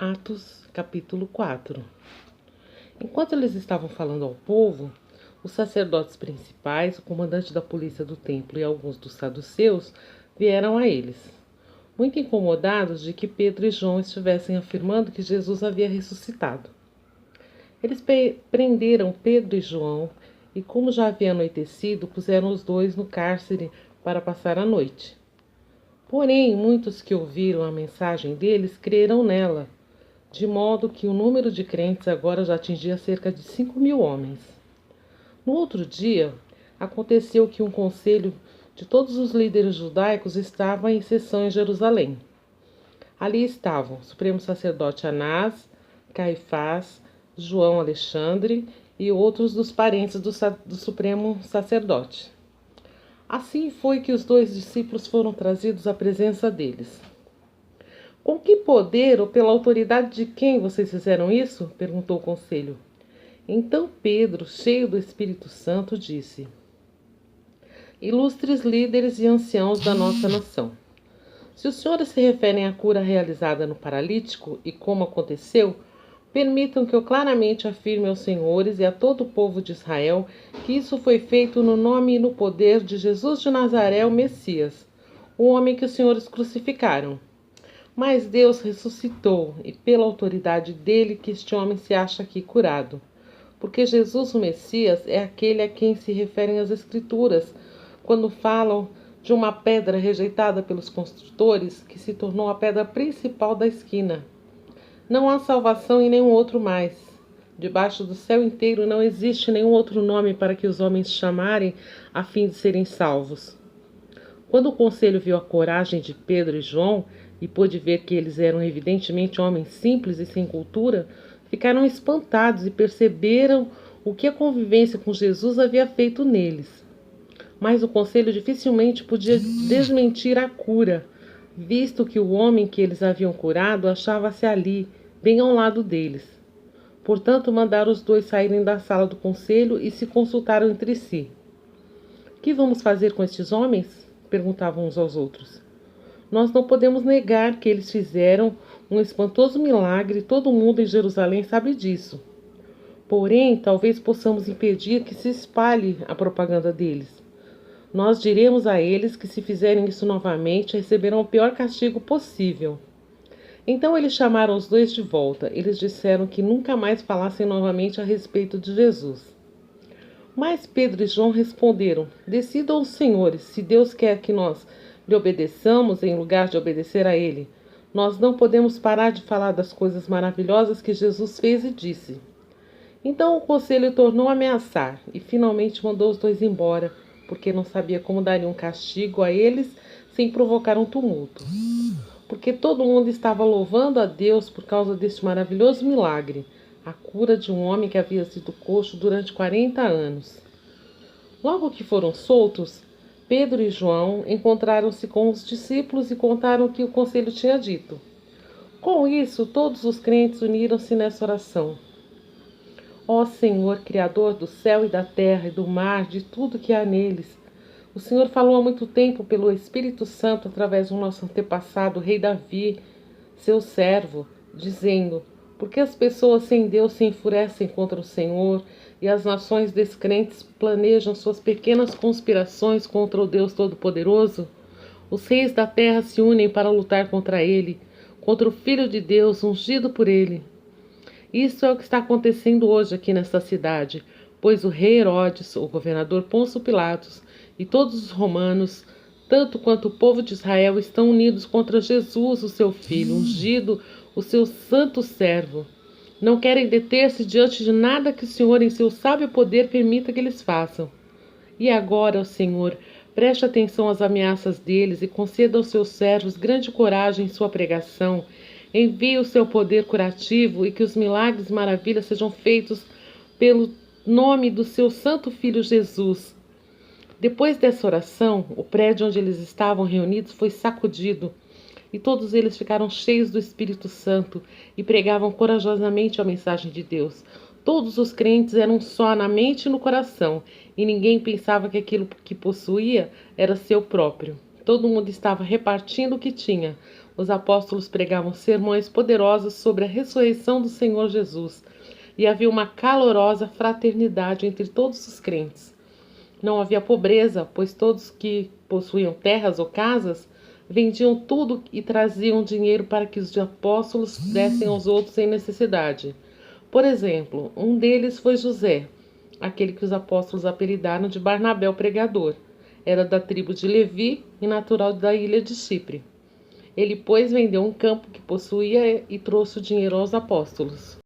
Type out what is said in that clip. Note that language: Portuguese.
Atos, capítulo 4. Enquanto eles estavam falando ao povo, os sacerdotes principais, o comandante da polícia do templo e alguns dos saduceus vieram a eles, muito incomodados de que Pedro e João estivessem afirmando que Jesus havia ressuscitado. Eles prenderam Pedro e João e, como já havia anoitecido, puseram os dois no cárcere para passar a noite. Porém, muitos que ouviram a mensagem deles creram nela, de modo que o número de crentes agora já atingia cerca de 5.000 homens. No outro dia, aconteceu que um conselho de todos os líderes judaicos estava em sessão em Jerusalém. Ali estavam o supremo sacerdote Anás, Caifás, João Alexandre e outros dos parentes do supremo sacerdote. Assim foi que os dois discípulos foram trazidos à presença deles. Com que poder ou pela autoridade de quem vocês fizeram isso? Perguntou o conselho. Então Pedro, cheio do Espírito Santo, disse: Ilustres líderes e anciãos da nossa nação, se os senhores se referem à cura realizada no paralítico e como aconteceu, permitam que eu claramente afirme aos senhores e a todo o povo de Israel que isso foi feito no nome e no poder de Jesus de Nazaré, o Messias, o homem que os senhores crucificaram. Mas Deus ressuscitou, e pela autoridade dele que este homem se acha aqui curado. Porque Jesus, o Messias, é aquele a quem se referem as Escrituras, quando falam de uma pedra rejeitada pelos construtores, que se tornou a pedra principal da esquina. Não há salvação em nenhum outro mais. Debaixo do céu inteiro não existe nenhum outro nome para que os homens chamarem a fim de serem salvos. Quando o conselho viu a coragem de Pedro e João, e pôde ver que eles eram evidentemente homens simples e sem cultura, ficaram espantados e perceberam o que a convivência com Jesus havia feito neles. Mas o conselho dificilmente podia desmentir a cura, visto que o homem que eles haviam curado achava-se ali, bem ao lado deles. Portanto, mandaram os dois saírem da sala do conselho e se consultaram entre si. — Que vamos fazer com estes homens? Perguntavam uns aos outros. Nós não podemos negar que eles fizeram um espantoso milagre e todo mundo em Jerusalém sabe disso. Porém, talvez possamos impedir que se espalhe a propaganda deles. Nós diremos a eles que se fizerem isso novamente, receberão o pior castigo possível. Então eles chamaram os dois de volta. Eles disseram que nunca mais falassem novamente a respeito de Jesus. Mas Pedro e João responderam: Decidam os senhores, se Deus quer que nós lhe obedeçamos em lugar de obedecer a ele. Nós não podemos parar de falar das coisas maravilhosas que Jesus fez e disse. Então o conselho tornou a ameaçar e finalmente mandou os dois embora, porque não sabia como daria um castigo a eles sem provocar um tumulto. Porque todo mundo estava louvando a Deus por causa deste maravilhoso milagre, a cura de um homem que havia sido coxo durante 40 anos. Logo que foram soltos, Pedro e João encontraram-se com os discípulos e contaram o que o conselho tinha dito. Com isso, todos os crentes uniram-se nessa oração. Ó Senhor, Criador do céu e da terra e do mar, de tudo que há neles, o Senhor falou há muito tempo pelo Espírito Santo através do nosso antepassado, rei Davi, seu servo, dizendo: Porque as pessoas sem Deus se enfurecem contra o Senhor e as nações descrentes planejam suas pequenas conspirações contra o Deus Todo-Poderoso? Os reis da terra se unem para lutar contra ele, contra o Filho de Deus, ungido por ele. Isso é o que está acontecendo hoje aqui nesta cidade, pois o rei Herodes, o governador Pôncio Pilatos e todos os romanos, tanto quanto o povo de Israel, estão unidos contra Jesus, o seu filho, ungido, o seu santo servo. Não querem deter-se diante de nada que o Senhor, em seu sábio poder, permita que eles façam. E agora, ó Senhor, preste atenção às ameaças deles e conceda aos seus servos grande coragem em sua pregação. Envie o seu poder curativo e que os milagres e maravilhas sejam feitos pelo nome do seu santo filho Jesus. Depois dessa oração, o prédio onde eles estavam reunidos foi sacudido e todos eles ficaram cheios do Espírito Santo e pregavam corajosamente a mensagem de Deus. Todos os crentes eram só na mente e no coração, e ninguém pensava que aquilo que possuía era seu próprio. Todo mundo estava repartindo o que tinha, Os apóstolos pregavam sermões poderosos sobre a ressurreição do Senhor Jesus e havia uma calorosa fraternidade entre todos os crentes. Não havia pobreza, pois todos que possuíam terras ou casas vendiam tudo e traziam dinheiro para que os apóstolos dessem aos outros em necessidade. Por exemplo, um deles foi José, aquele que os apóstolos apelidaram de Barnabé o pregador. Era da tribo de Levi e natural da ilha de Chipre. Ele, pois, vendeu um campo que possuía e trouxe o dinheiro aos apóstolos.